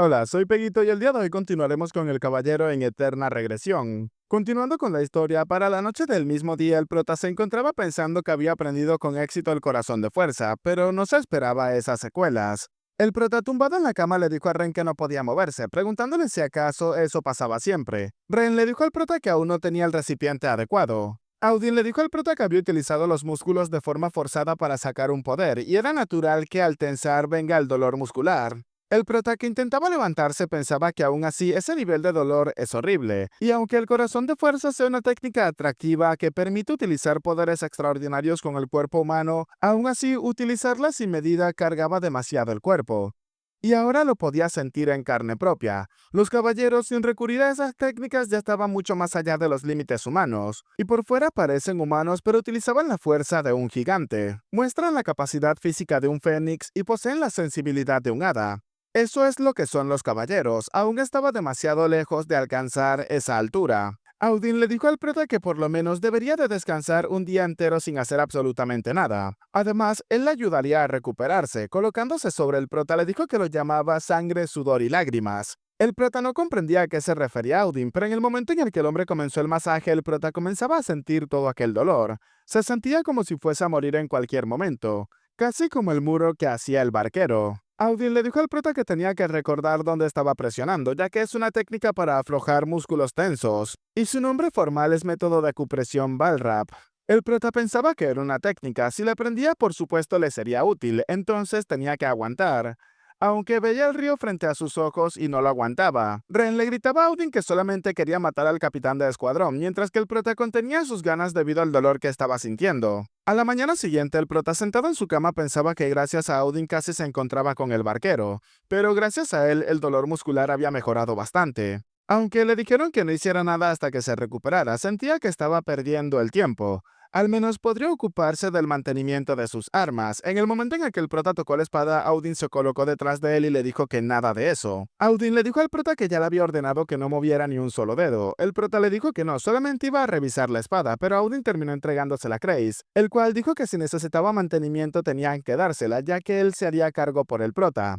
Hola, soy Peguito y el día de hoy continuaremos con el caballero en eterna regresión. Continuando con la historia, para la noche del mismo día el prota se encontraba pensando que había aprendido con éxito el corazón de fuerza, pero no se esperaba esas secuelas. El prota tumbado en la cama le dijo a Ren que no podía moverse, preguntándole si acaso eso pasaba siempre. Ren le dijo al prota que aún no tenía el recipiente adecuado. Audin le dijo al prota que había utilizado los músculos de forma forzada para sacar un poder, y era natural que al tensar venga el dolor muscular. El prota que intentaba levantarse pensaba que aún así ese nivel de dolor es horrible, y aunque el corazón de fuerza sea una técnica atractiva que permite utilizar poderes extraordinarios con el cuerpo humano, aún así utilizarla sin medida cargaba demasiado el cuerpo. Y ahora lo podía sentir en carne propia. Los caballeros, sin recurrir a esas técnicas, ya estaban mucho más allá de los límites humanos, y por fuera parecen humanos pero utilizaban la fuerza de un gigante. Muestran la capacidad física de un fénix y poseen la sensibilidad de un hada. Eso es lo que son los caballeros, aún estaba demasiado lejos de alcanzar esa altura. Audin le dijo al prota que por lo menos debería de descansar un día entero sin hacer absolutamente nada. Además, él le ayudaría a recuperarse. Colocándose sobre el prota le dijo que lo llamaba sangre, sudor y lágrimas. El prota no comprendía a qué se refería Audin, pero en el momento en el que el hombre comenzó el masaje, el prota comenzaba a sentir todo aquel dolor. Se sentía como si fuese a morir en cualquier momento, casi como el muro que hacía el barquero. Audin le dijo al prota que tenía que recordar dónde estaba presionando, ya que es una técnica para aflojar músculos tensos, y su nombre formal es método de acupresión Balrap. El prota pensaba que era una técnica, si la aprendía por supuesto le sería útil, entonces tenía que aguantar. Aunque veía el río frente a sus ojos y no lo aguantaba. Ren le gritaba a Audin que solamente quería matar al capitán de escuadrón, mientras que el prota contenía sus ganas debido al dolor que estaba sintiendo. A la mañana siguiente, el prota sentado en su cama pensaba que gracias a Audin casi se encontraba con el barquero, pero gracias a él el dolor muscular había mejorado bastante. Aunque le dijeron que no hiciera nada hasta que se recuperara, sentía que estaba perdiendo el tiempo. Al menos podría ocuparse del mantenimiento de sus armas. En el momento en el que el prota tocó la espada, Audin se colocó detrás de él y le dijo que nada de eso. Audin le dijo al prota que ya le había ordenado que no moviera ni un solo dedo. El prota le dijo que no, solamente iba a revisar la espada, pero Audin terminó entregándosela a Kreis, el cual dijo que si necesitaba mantenimiento tenían que dársela, ya que él se haría cargo por el prota.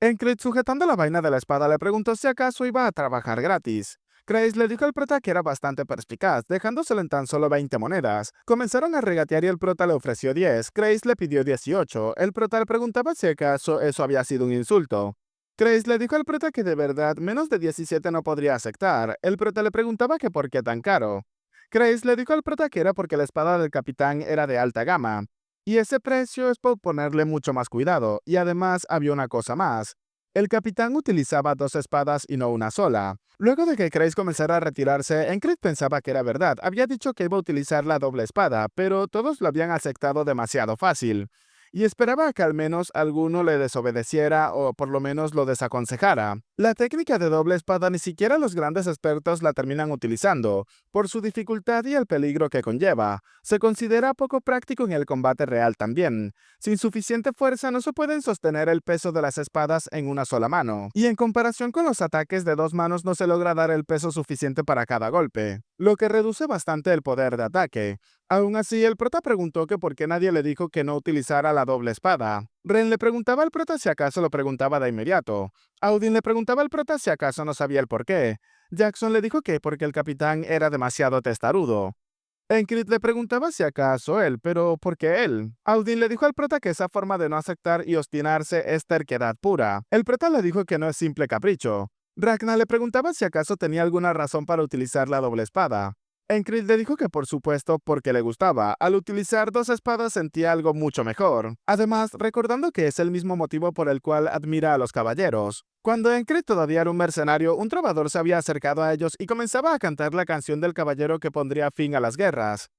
Encrit, sujetando la vaina de la espada, le preguntó si acaso iba a trabajar gratis. Kreis le dijo al prota que era bastante perspicaz, dejándoselo en tan solo 20 monedas. Comenzaron a regatear y el prota le ofreció 10. Kreis le pidió 18. El prota le preguntaba si acaso eso había sido un insulto. Kreis le dijo al prota que de verdad menos de 17 no podría aceptar. El prota le preguntaba que por qué tan caro. Kreis le dijo al prota que era porque la espada del capitán era de alta gama. Y ese precio es por ponerle mucho más cuidado. Y además había una cosa más. El capitán utilizaba dos espadas y no una sola. Luego de que Kreis comenzara a retirarse, Encrit pensaba que era verdad. Había dicho que iba a utilizar la doble espada, pero todos lo habían aceptado demasiado fácil. Y esperaba que al menos alguno le desobedeciera o por lo menos lo desaconsejara. La técnica de doble espada ni siquiera los grandes expertos la terminan utilizando, por su dificultad y el peligro que conlleva. Se considera poco práctico en el combate real también. Sin suficiente fuerza no se pueden sostener el peso de las espadas en una sola mano, y en comparación con los ataques de dos manos no se logra dar el peso suficiente para cada golpe, lo que reduce bastante el poder de ataque. Aún así, el prota preguntó que por qué nadie le dijo que no utilizara la doble espada. Ren le preguntaba al prota si acaso lo preguntaba de inmediato. Audin le preguntaba al prota si acaso no sabía el por qué. Jackson le dijo que porque el capitán era demasiado testarudo. Encrit le preguntaba si acaso él, pero ¿por qué él? Audin le dijo al prota que esa forma de no aceptar y obstinarse es terquedad pura. El prota le dijo que no es simple capricho. Ragnar le preguntaba si acaso tenía alguna razón para utilizar la doble espada. Encrit le dijo que por supuesto porque le gustaba. Al utilizar dos espadas sentía algo mucho mejor. Además, recordando que es el mismo motivo por el cual admira a los caballeros. Cuando Encrit todavía era un mercenario, un trovador se había acercado a ellos y comenzaba a cantar la canción del caballero que pondría fin a las guerras.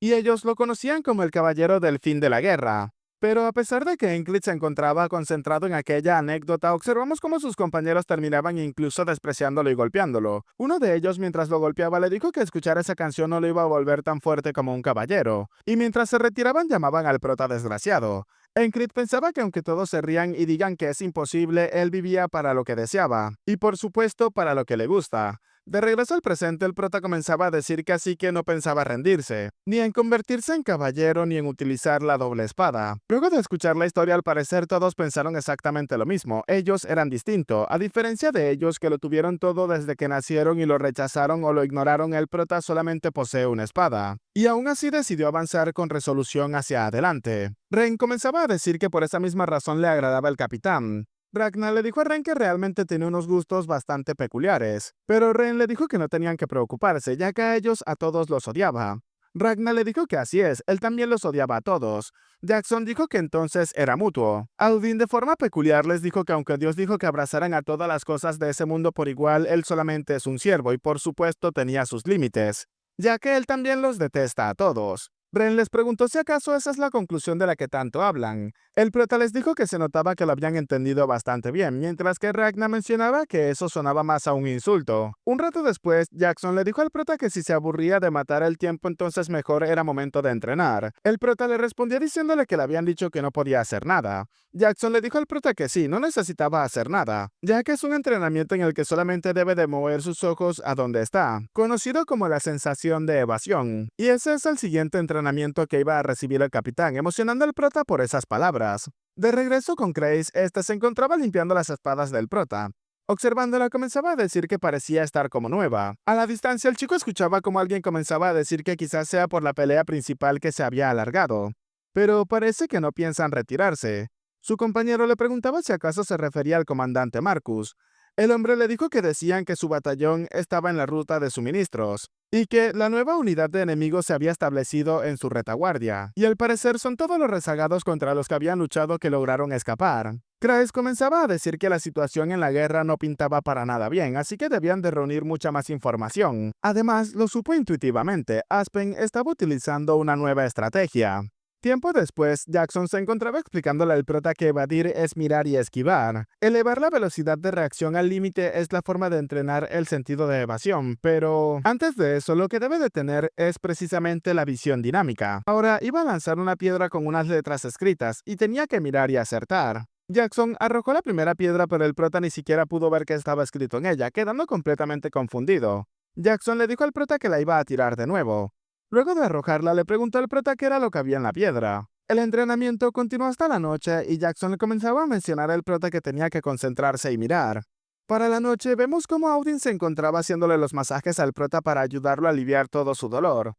Y ellos lo conocían como el caballero del fin de la guerra. Pero a pesar de que Enclit se encontraba concentrado en aquella anécdota, observamos cómo sus compañeros terminaban incluso despreciándolo y golpeándolo. Uno de ellos, mientras lo golpeaba, le dijo que escuchar esa canción no lo iba a volver tan fuerte como un caballero. Y mientras se retiraban llamaban al prota desgraciado. Encrit pensaba que aunque todos se rían y digan que es imposible, él vivía para lo que deseaba. Y por supuesto para lo que le gusta. De regreso al presente, el prota comenzaba a decir que así que no pensaba rendirse, ni en convertirse en caballero ni en utilizar la doble espada. Luego de escuchar la historia, al parecer todos pensaron exactamente lo mismo. Ellos eran distintos. A diferencia de ellos que lo tuvieron todo desde que nacieron y lo rechazaron o lo ignoraron, el prota solamente posee una espada. Y aún así decidió avanzar con resolución hacia adelante. Ren comenzaba a decir que por esa misma razón le agradaba el capitán. Ragnar le dijo a Ren que realmente tenía unos gustos bastante peculiares, pero Ren le dijo que no tenían que preocuparse, ya que a ellos a todos los odiaba. Ragnar le dijo que así es, él también los odiaba a todos. Jackson dijo que entonces era mutuo. Alvin de forma peculiar les dijo que aunque Dios dijo que abrazaran a todas las cosas de ese mundo por igual, él solamente es un siervo y por supuesto tenía sus límites, ya que él también los detesta a todos. Ren les preguntó si acaso esa es la conclusión de la que tanto hablan. El prota les dijo que se notaba que lo habían entendido bastante bien, mientras que Ragnar mencionaba que eso sonaba más a un insulto. Un rato después, Jackson le dijo al prota que si se aburría de matar el tiempo entonces mejor era momento de entrenar. El prota le respondió diciéndole que le habían dicho que no podía hacer nada. Jackson le dijo al prota que sí, no necesitaba hacer nada, ya que es un entrenamiento en el que solamente debe de mover sus ojos a donde está, conocido como la sensación de evasión. Y ese es el siguiente entrenamiento que iba a recibir el capitán, emocionando al prota por esas palabras. De regreso con Grace, este se encontraba limpiando las espadas del prota. Observándola, comenzaba a decir que parecía estar como nueva. A la distancia, el chico escuchaba como alguien comenzaba a decir que quizás sea por la pelea principal que se había alargado. Pero parece que no piensan retirarse. Su compañero le preguntaba si acaso se refería al comandante Marcus. El hombre le dijo que decían que su batallón estaba en la ruta de suministros y que la nueva unidad de enemigos se había establecido en su retaguardia, y al parecer son todos los rezagados contra los que habían luchado que lograron escapar. Grace comenzaba a decir que la situación en la guerra no pintaba para nada bien, así que debían de reunir mucha más información. Además, lo supo intuitivamente, Aspen estaba utilizando una nueva estrategia. Tiempo después, Jackson se encontraba explicándole al prota que evadir es mirar y esquivar. Elevar la velocidad de reacción al límite es la forma de entrenar el sentido de evasión, pero antes de eso lo que debe de tener es precisamente la visión dinámica. Ahora iba a lanzar una piedra con unas letras escritas y tenía que mirar y acertar. Jackson arrojó la primera piedra, pero el prota ni siquiera pudo ver qué estaba escrito en ella, quedando completamente confundido. Jackson le dijo al prota que la iba a tirar de nuevo. Luego de arrojarla, le preguntó al prota qué era lo que había en la piedra. El entrenamiento continuó hasta la noche y Jackson le comenzaba a mencionar al prota que tenía que concentrarse y mirar. Para la noche, vemos cómo Audin se encontraba haciéndole los masajes al prota para ayudarlo a aliviar todo su dolor.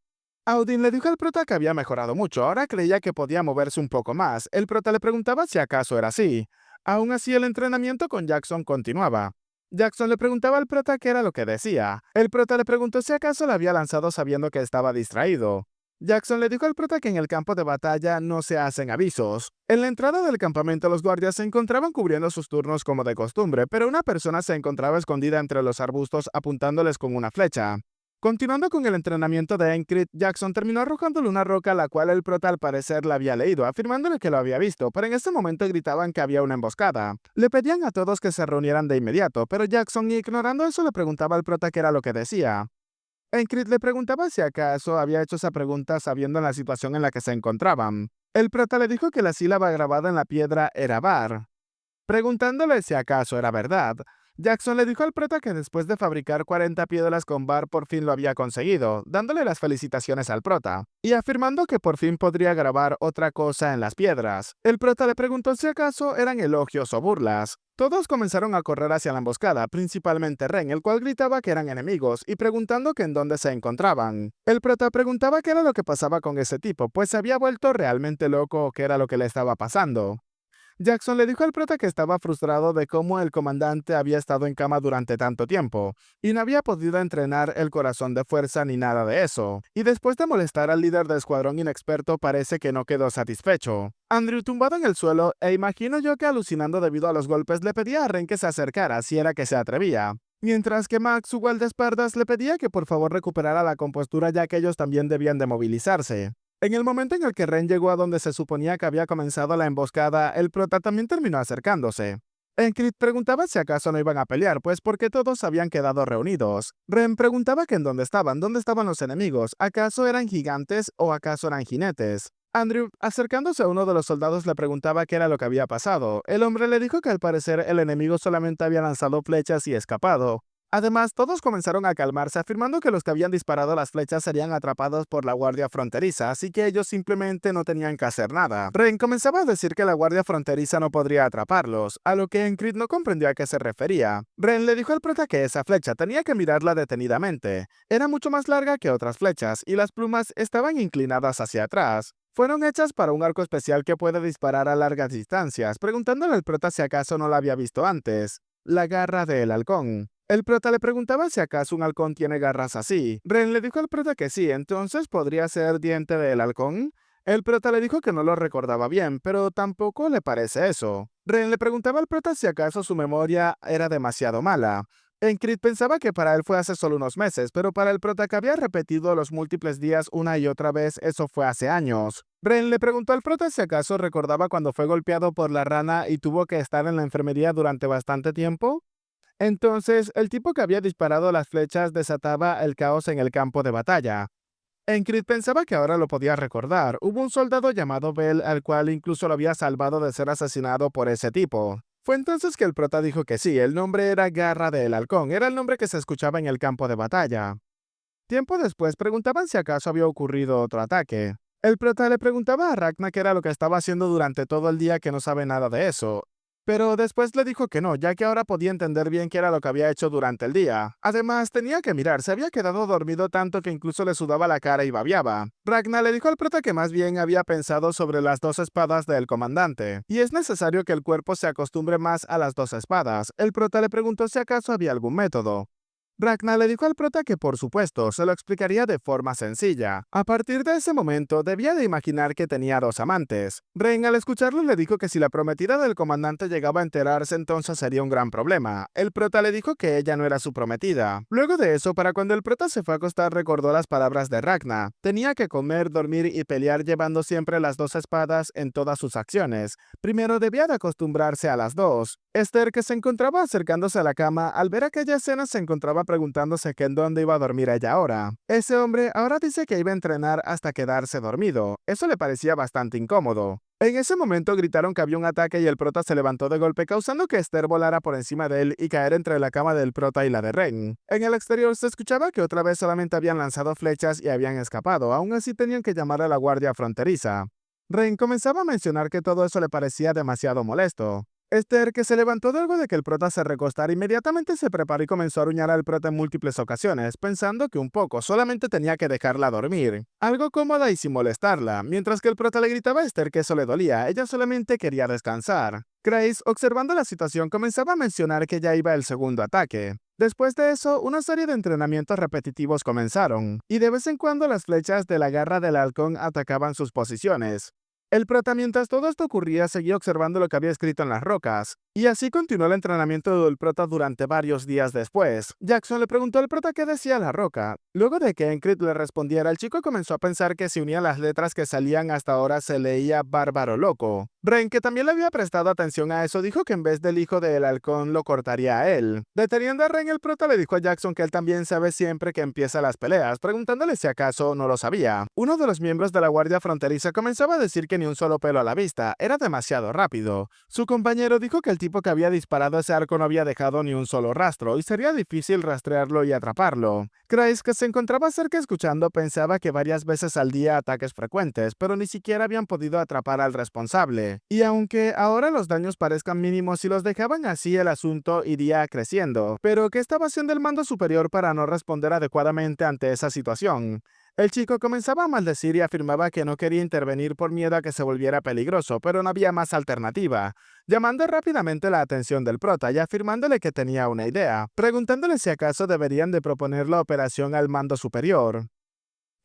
Audin le dijo al prota que había mejorado mucho, ahora creía que podía moverse un poco más. El prota le preguntaba si acaso era así. Aún así, el entrenamiento con Jackson continuaba. Jackson le preguntaba al prota qué era lo que decía. El prota le preguntó si acaso le había lanzado sabiendo que estaba distraído. Jackson le dijo al prota que en el campo de batalla no se hacen avisos. En la entrada del campamento los guardias se encontraban cubriendo sus turnos como de costumbre, pero una persona se encontraba escondida entre los arbustos apuntándoles con una flecha. Continuando con el entrenamiento de Encrit, Jackson terminó arrojándole una roca a la cual el prota al parecer la había leído, afirmándole que lo había visto, pero en ese momento gritaban que había una emboscada. Le pedían a todos que se reunieran de inmediato, pero Jackson, ignorando eso, le preguntaba al prota qué era lo que decía. Encrit le preguntaba si acaso había hecho esa pregunta sabiendo la situación en la que se encontraban. El prota le dijo que la sílaba grabada en la piedra era Bar, preguntándole si acaso era verdad. Jackson le dijo al prota que después de fabricar 40 piedras con Bar por fin lo había conseguido, dándole las felicitaciones al prota, y afirmando que por fin podría grabar otra cosa en las piedras. El prota le preguntó si acaso eran elogios o burlas. Todos comenzaron a correr hacia la emboscada, principalmente Ren, el cual gritaba que eran enemigos, y preguntando que en dónde se encontraban. El prota preguntaba qué era lo que pasaba con ese tipo, pues se había vuelto realmente loco o qué era lo que le estaba pasando. Jackson le dijo al prota que estaba frustrado de cómo el comandante había estado en cama durante tanto tiempo, y no había podido entrenar el corazón de fuerza ni nada de eso. Y después de molestar al líder del escuadrón inexperto, parece que no quedó satisfecho. Andrew, tumbado en el suelo, e imagino yo que alucinando debido a los golpes, le pedía a Ren que se acercara si era que se atrevía. Mientras que Max, su guardaespaldas, le pedía que por favor recuperara la compostura ya que ellos también debían de movilizarse. En el momento en el que Ren llegó a donde se suponía que había comenzado la emboscada, el prota también terminó acercándose. Encrit preguntaba si acaso no iban a pelear, pues porque todos habían quedado reunidos. Ren preguntaba que en dónde estaban los enemigos, ¿acaso eran gigantes o acaso eran jinetes? Andrew, acercándose a uno de los soldados, le preguntaba qué era lo que había pasado. El hombre le dijo que al parecer el enemigo solamente había lanzado flechas y escapado. Además, todos comenzaron a calmarse, afirmando que los que habían disparado las flechas serían atrapados por la guardia fronteriza, así que ellos simplemente no tenían que hacer nada. Ren comenzaba a decir que la guardia fronteriza no podría atraparlos, a lo que Encrid no comprendió a qué se refería. Ren le dijo al prota que esa flecha tenía que mirarla detenidamente. Era mucho más larga que otras flechas, y las plumas estaban inclinadas hacia atrás. Fueron hechas para un arco especial que puede disparar a largas distancias, preguntándole al prota si acaso no la había visto antes. La garra del halcón. El prota le preguntaba si acaso un halcón tiene garras así. Ren le dijo al prota que sí, entonces podría ser diente del halcón. El prota le dijo que no lo recordaba bien, pero tampoco le parece eso. Ren le preguntaba al prota si acaso su memoria era demasiado mala. Encrid pensaba que para él fue hace solo unos meses, pero para el prota que había repetido los múltiples días una y otra vez, eso fue hace años. Ren le preguntó al prota si acaso recordaba cuando fue golpeado por la rana y tuvo que estar en la enfermería durante bastante tiempo. Entonces, el tipo que había disparado las flechas desataba el caos en el campo de batalla. Encrid pensaba que ahora lo podía recordar. Hubo un soldado llamado Bell al cual incluso lo había salvado de ser asesinado por ese tipo. Fue entonces que el prota dijo que sí, el nombre era Garra del Halcón, era el nombre que se escuchaba en el campo de batalla. Tiempo después preguntaban si acaso había ocurrido otro ataque. El prota le preguntaba a Ragna qué era lo que estaba haciendo durante todo el día que no sabe nada de eso. Pero después le dijo que no, ya que ahora podía entender bien qué era lo que había hecho durante el día. Además, tenía que mirar, se había quedado dormido tanto que incluso le sudaba la cara y babeaba. Ragna le dijo al prota que más bien había pensado sobre las dos espadas del comandante, y es necesario que el cuerpo se acostumbre más a las dos espadas. El prota le preguntó si acaso había algún método. Ragnar le dijo al prota que por supuesto se lo explicaría de forma sencilla. A partir de ese momento debía de imaginar que tenía dos amantes. Ren al escucharlo le dijo que si la prometida del comandante llegaba a enterarse entonces sería un gran problema. El prota le dijo que ella no era su prometida. Luego de eso, para cuando el prota se fue a acostar recordó las palabras de Ragnar. Tenía que comer, dormir y pelear llevando siempre las dos espadas en todas sus acciones. Primero debía de acostumbrarse a las dos. Esther, que se encontraba acercándose a la cama, al ver aquella escena se encontraba preguntándose que en dónde iba a dormir ella ahora. Ese hombre ahora dice que iba a entrenar hasta quedarse dormido. Eso le parecía bastante incómodo. En ese momento gritaron que había un ataque y el prota se levantó de golpe, causando que Esther volara por encima de él y caer entre la cama del prota y la de Ren. En el exterior se escuchaba que otra vez solamente habían lanzado flechas y habían escapado, aún así tenían que llamar a la guardia fronteriza. Ren comenzaba a mencionar que todo eso le parecía demasiado molesto. Esther, que se levantó luego de que el prota se recostara, inmediatamente se preparó y comenzó a aruñar al prota en múltiples ocasiones, pensando que un poco, solamente tenía que dejarla dormir. Algo cómoda y sin molestarla. Mientras que el prota le gritaba a Esther que eso le dolía, ella solamente quería descansar. Grace, observando la situación, comenzaba a mencionar que ya iba el segundo ataque. Después de eso, una serie de entrenamientos repetitivos comenzaron, y de vez en cuando las flechas de la garra del halcón atacaban sus posiciones. El prota, mientras todo esto ocurría, seguía observando lo que había escrito en las rocas, y así continuó el entrenamiento del prota durante varios días después. Jackson le preguntó al prota qué decía la roca. Luego de que Encrid le respondiera, el chico comenzó a pensar que si unía las letras que salían hasta ahora se leía bárbaro loco. Ren, que también le había prestado atención a eso, dijo que en vez del hijo del halcón lo cortaría a él. Deteniendo a Ren, el prota le dijo a Jackson que él también sabe siempre que empieza las peleas, preguntándole si acaso no lo sabía. Uno de los miembros de la guardia fronteriza comenzaba a decir que ni un solo pelo a la vista, era demasiado rápido. Su compañero dijo que el tipo que había disparado ese arco no había dejado ni un solo rastro, y sería difícil rastrearlo y atraparlo. Grace, que se encontraba cerca escuchando, pensaba que varias veces al día ataques frecuentes, pero ni siquiera habían podido atrapar al responsable. Y aunque ahora los daños parezcan mínimos, si los dejaban así el asunto iría creciendo. Pero ¿qué estaba haciendo el mando superior para no responder adecuadamente ante esa situación? El chico comenzaba a maldecir y afirmaba que no quería intervenir por miedo a que se volviera peligroso, pero no había más alternativa, llamando rápidamente la atención del prota y afirmándole que tenía una idea, preguntándole si acaso deberían de proponer la operación al mando superior.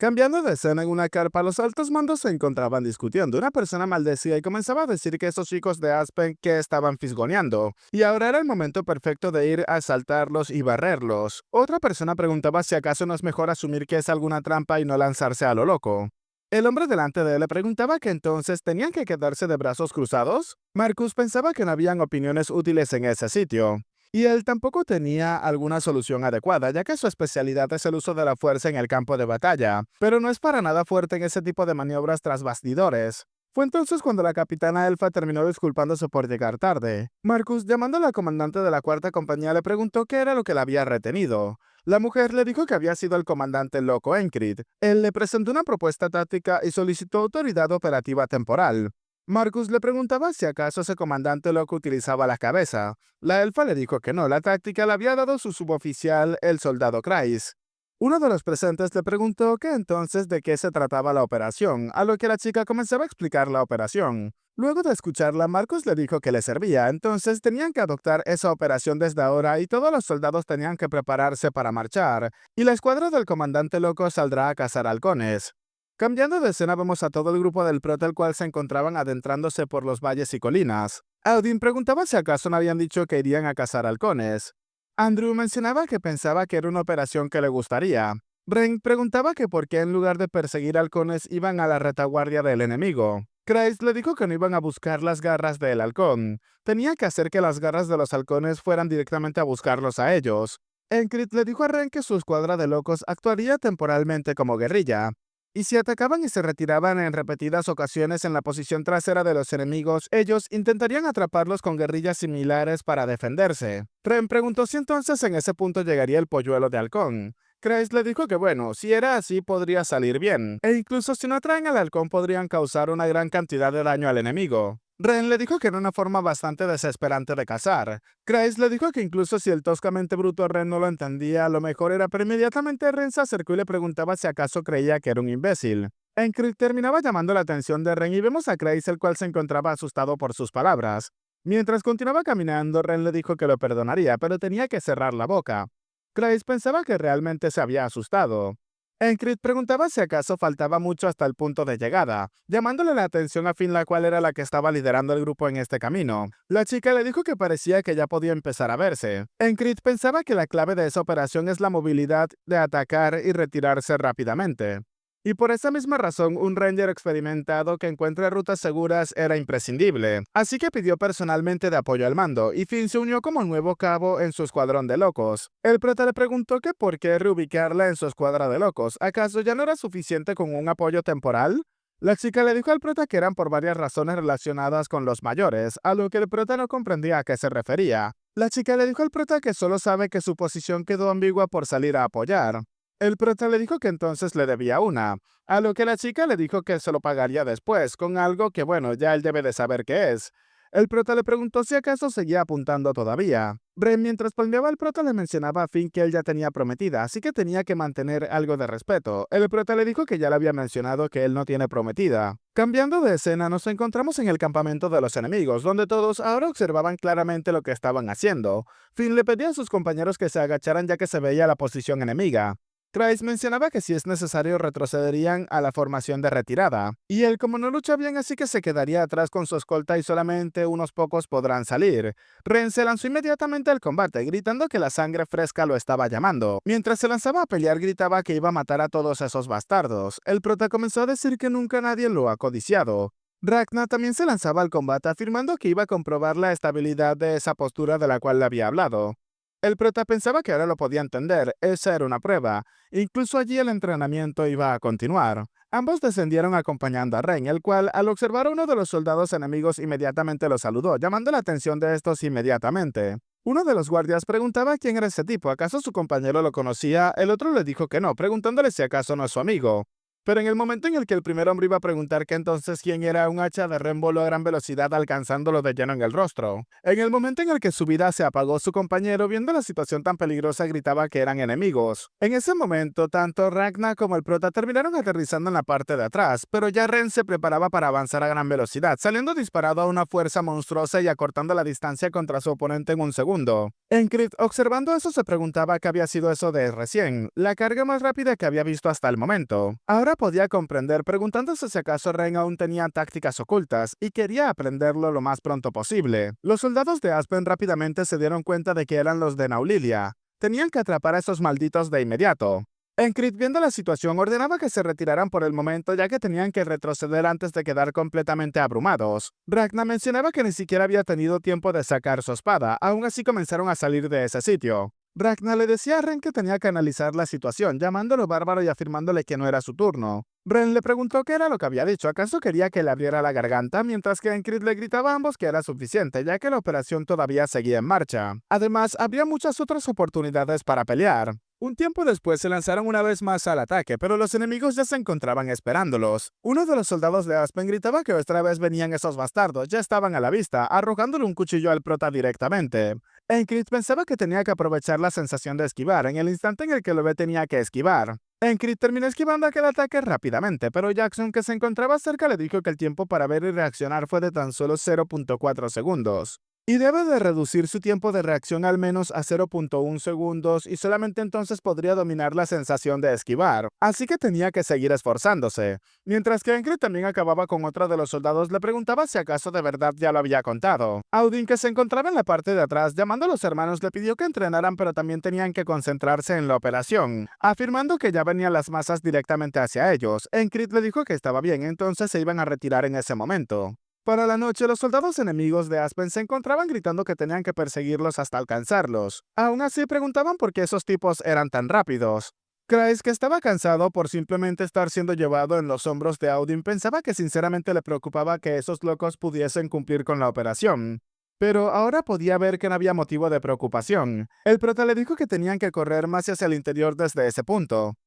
Cambiando de escena en una carpa, los altos mandos se encontraban discutiendo. Una persona maldecía y comenzaba a decir que esos chicos de Aspen que estaban fisgoneando, y ahora era el momento perfecto de ir a asaltarlos y barrerlos. Otra persona preguntaba si acaso no es mejor asumir que es alguna trampa y no lanzarse a lo loco. El hombre delante de él le preguntaba que entonces tenían que quedarse de brazos cruzados. Marcus pensaba que no habían opiniones útiles en ese sitio. Y él tampoco tenía alguna solución adecuada, ya que su especialidad es el uso de la fuerza en el campo de batalla, pero no es para nada fuerte en ese tipo de maniobras tras bastidores. Fue entonces cuando la capitana Elfa terminó disculpándose por llegar tarde. Marcus, llamando a la comandante de la cuarta compañía, le preguntó qué era lo que la había retenido. La mujer le dijo que había sido el comandante loco Encrid. Él le presentó una propuesta táctica y solicitó autoridad operativa temporal. Marcus le preguntaba si acaso ese comandante loco utilizaba la cabeza. La elfa le dijo que no, la táctica la había dado su suboficial, el soldado Kreis. Uno de los presentes le preguntó que entonces de qué se trataba la operación, a lo que la chica comenzaba a explicar la operación. Luego de escucharla, Marcus le dijo que le servía, entonces tenían que adoptar esa operación desde ahora y todos los soldados tenían que prepararse para marchar, y la escuadra del comandante loco saldrá a cazar halcones. Cambiando de escena vemos a todo el grupo del prota el cual se encontraban adentrándose por los valles y colinas. Audin preguntaba si acaso no habían dicho que irían a cazar halcones. Andrew mencionaba que pensaba que era una operación que le gustaría. Ren preguntaba que por qué en lugar de perseguir halcones iban a la retaguardia del enemigo. Kreis le dijo que no iban a buscar las garras del halcón. Tenía que hacer que las garras de los halcones fueran directamente a buscarlos a ellos. Encrit le dijo a Ren que su escuadra de locos actuaría temporalmente como guerrilla. Y si atacaban y se retiraban en repetidas ocasiones en la posición trasera de los enemigos, ellos intentarían atraparlos con guerrillas similares para defenderse. Ren preguntó si entonces en ese punto llegaría el polluelo de halcón. Kreis le dijo que bueno, si era así podría salir bien, e incluso si no atraen al halcón podrían causar una gran cantidad de daño al enemigo. Ren le dijo que era una forma bastante desesperante de cazar. Kreis le dijo que incluso si el toscamente bruto Ren no lo entendía, lo mejor era, pero inmediatamente Ren se acercó y le preguntaba si acaso creía que era un imbécil. Encrit terminaba llamando la atención de Ren y vemos a Kreis el cual se encontraba asustado por sus palabras. Mientras continuaba caminando, Ren le dijo que lo perdonaría, pero tenía que cerrar la boca. Kreis pensaba que realmente se había asustado. Encrit preguntaba si acaso faltaba mucho hasta el punto de llegada, llamándole la atención a Finn, la cual era la que estaba liderando el grupo en este camino. La chica le dijo que parecía que ya podía empezar a verse. Encrit pensaba que la clave de esa operación es la movilidad de atacar y retirarse rápidamente. Y por esa misma razón, un ranger experimentado que encuentre rutas seguras era imprescindible. Así que pidió personalmente de apoyo al mando, y Finn se unió como nuevo cabo en su escuadrón de locos. El prota le preguntó que por qué reubicarla en su escuadra de locos. ¿Acaso ya no era suficiente con un apoyo temporal? La chica le dijo al prota que eran por varias razones relacionadas con los mayores, a lo que el prota no comprendía a qué se refería. La chica le dijo al prota que solo sabe que su posición quedó ambigua por salir a apoyar. El prota le dijo que entonces le debía una, a lo que la chica le dijo que se lo pagaría después, con algo que bueno, ya él debe de saber qué es. El prota le preguntó si acaso seguía apuntando todavía. Bren, mientras palmeaba al prota, le mencionaba a Finn que él ya tenía prometida, así que tenía que mantener algo de respeto. El prota le dijo que ya le había mencionado que él no tiene prometida. Cambiando de escena, nos encontramos en el campamento de los enemigos, donde todos ahora observaban claramente lo que estaban haciendo. Finn le pedía a sus compañeros que se agacharan ya que se veía la posición enemiga. Kreis mencionaba que si es necesario retrocederían a la formación de retirada, y él como no lucha bien así que se quedaría atrás con su escolta y solamente unos pocos podrán salir. Ren se lanzó inmediatamente al combate, gritando que la sangre fresca lo estaba llamando. Mientras se lanzaba a pelear gritaba que iba a matar a todos esos bastardos. El prota comenzó a decir que nunca nadie lo ha codiciado. Ragnar también se lanzaba al combate afirmando que iba a comprobar la estabilidad de esa postura de la cual le había hablado. El prota pensaba que ahora lo podía entender, esa era una prueba. Incluso allí el entrenamiento iba a continuar. Ambos descendieron acompañando a Ren, el cual, al observar a uno de los soldados enemigos, inmediatamente lo saludó, llamando la atención de estos inmediatamente. Uno de los guardias preguntaba quién era ese tipo, ¿acaso su compañero lo conocía? El otro le dijo que no, preguntándole si acaso no es su amigo. Pero en el momento en el que el primer hombre iba a preguntar que entonces quién era, un hacha de Ren voló a gran velocidad alcanzándolo de lleno en el rostro. En el momento en el que su vida se apagó, su compañero, viendo la situación tan peligrosa, gritaba que eran enemigos. En ese momento, tanto Ragnar como el prota terminaron aterrizando en la parte de atrás, pero ya Ren se preparaba para avanzar a gran velocidad, saliendo disparado a una fuerza monstruosa y acortando la distancia contra su oponente en un segundo. Encrit, observando eso, se preguntaba qué había sido eso de recién, la carga más rápida que había visto hasta el momento. Ahora podía comprender, preguntándose si acaso Ren aún tenía tácticas ocultas, y quería aprenderlo lo más pronto posible. Los soldados de Aspen rápidamente se dieron cuenta de que eran los de Naulilia. Tenían que atrapar a esos malditos de inmediato. Encrit, viendo la situación, ordenaba que se retiraran por el momento ya que tenían que retroceder antes de quedar completamente abrumados. Ragnar mencionaba que ni siquiera había tenido tiempo de sacar su espada, aún así comenzaron a salir de ese sitio. Ragnar le decía a Ren que tenía que analizar la situación, llamándolo bárbaro y afirmándole que no era su turno. Ren le preguntó qué era lo que había dicho, ¿acaso quería que le abriera la garganta? Mientras que Enkrit le gritaba a ambos que era suficiente, ya que la operación todavía seguía en marcha. Además, habría muchas otras oportunidades para pelear. Un tiempo después se lanzaron una vez más al ataque, pero los enemigos ya se encontraban esperándolos. Uno de los soldados de Aspen gritaba que otra vez venían esos bastardos, ya estaban a la vista, arrojándole un cuchillo al prota directamente. Enkrit pensaba que tenía que aprovechar la sensación de esquivar en el instante en el que el bebé tenía que esquivar. Enkrit terminó esquivando aquel ataque rápidamente, pero Jackson, que se encontraba cerca, le dijo que el tiempo para ver y reaccionar fue de tan solo 0.4 segundos. Y debe de reducir su tiempo de reacción al menos a 0.1 segundos y solamente entonces podría dominar la sensación de esquivar. Así que tenía que seguir esforzándose. Mientras que Enkrit también acababa con otro de los soldados, le preguntaba si acaso de verdad ya lo había contado. Audin, que se encontraba en la parte de atrás, llamando a los hermanos, le pidió que entrenaran, pero también tenían que concentrarse en la operación, afirmando que ya venían las masas directamente hacia ellos. Enkrit le dijo que estaba bien, entonces se iban a retirar en ese momento. Para la noche, los soldados enemigos de Aspen se encontraban gritando que tenían que perseguirlos hasta alcanzarlos. Aún así, preguntaban por qué esos tipos eran tan rápidos. Kreis, que estaba cansado por simplemente estar siendo llevado en los hombros de Audin, pensaba que sinceramente le preocupaba que esos locos pudiesen cumplir con la operación. Pero ahora podía ver que no había motivo de preocupación. El prota le dijo que tenían que correr más hacia el interior desde ese punto.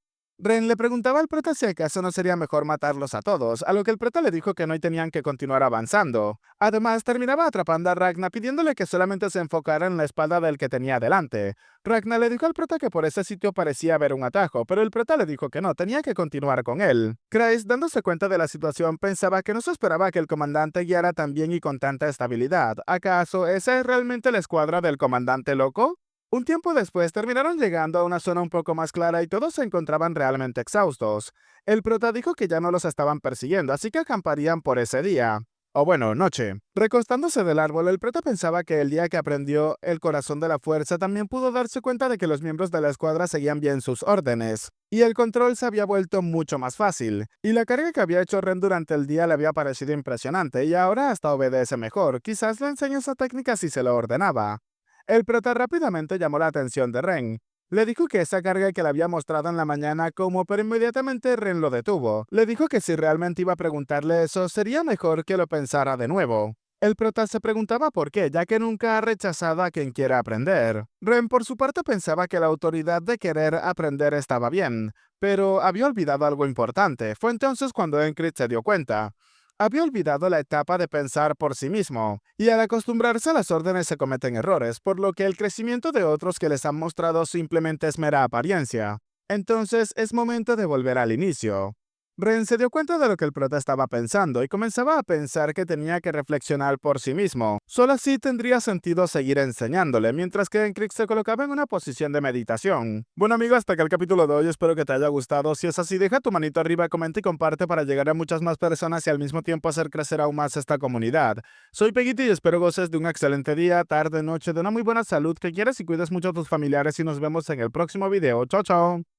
Ren le preguntaba al prota si acaso no sería mejor matarlos a todos, a lo que el prota le dijo que no y tenían que continuar avanzando. Además, terminaba atrapando a Ragnar pidiéndole que solamente se enfocara en la espalda del que tenía delante. Ragnar le dijo al prota que por ese sitio parecía haber un atajo, pero el prota le dijo que no, tenía que continuar con él. Kreis, dándose cuenta de la situación, pensaba que no se esperaba que el comandante guiara tan bien y con tanta estabilidad. ¿Acaso esa es realmente la escuadra del comandante loco? Un tiempo después terminaron llegando a una zona un poco más clara y todos se encontraban realmente exhaustos. El prota dijo que ya no los estaban persiguiendo, así que acamparían por ese día. O bueno, noche. Recostándose del árbol, el prota pensaba que el día que aprendió el corazón de la fuerza también pudo darse cuenta de que los miembros de la escuadra seguían bien sus órdenes. Y el control se había vuelto mucho más fácil. Y la carga que había hecho Ren durante el día le había parecido impresionante y ahora hasta obedece mejor. Quizás le enseñe esa técnica si se lo ordenaba. El prota rápidamente llamó la atención de Ren. Le dijo que esa carga que le había mostrado en la mañana como, pero inmediatamente Ren lo detuvo. Le dijo que si realmente iba a preguntarle eso, sería mejor que lo pensara de nuevo. El prota se preguntaba por qué, ya que nunca ha rechazado a quien quiera aprender. Ren por su parte pensaba que la autoridad de querer aprender estaba bien, pero había olvidado algo importante. Fue entonces cuando Enkrit se dio cuenta. Había olvidado la etapa de pensar por sí mismo, y al acostumbrarse a las órdenes se cometen errores, por lo que el crecimiento de otros que les han mostrado simplemente es mera apariencia. Entonces es momento de volver al inicio. Ren se dio cuenta de lo que el prota estaba pensando y comenzaba a pensar que tenía que reflexionar por sí mismo. Solo así tendría sentido seguir enseñándole, mientras que Enkrit se colocaba en una posición de meditación. Bueno amigo, hasta acá el capítulo de hoy, espero que te haya gustado. Si es así, deja tu manito arriba, comenta y comparte para llegar a muchas más personas y al mismo tiempo hacer crecer aún más esta comunidad. Soy Peguiti y espero goces de un excelente día, tarde, noche, de una muy buena salud, que quieras y cuides mucho a tus familiares y nos vemos en el próximo video. Chao, chao.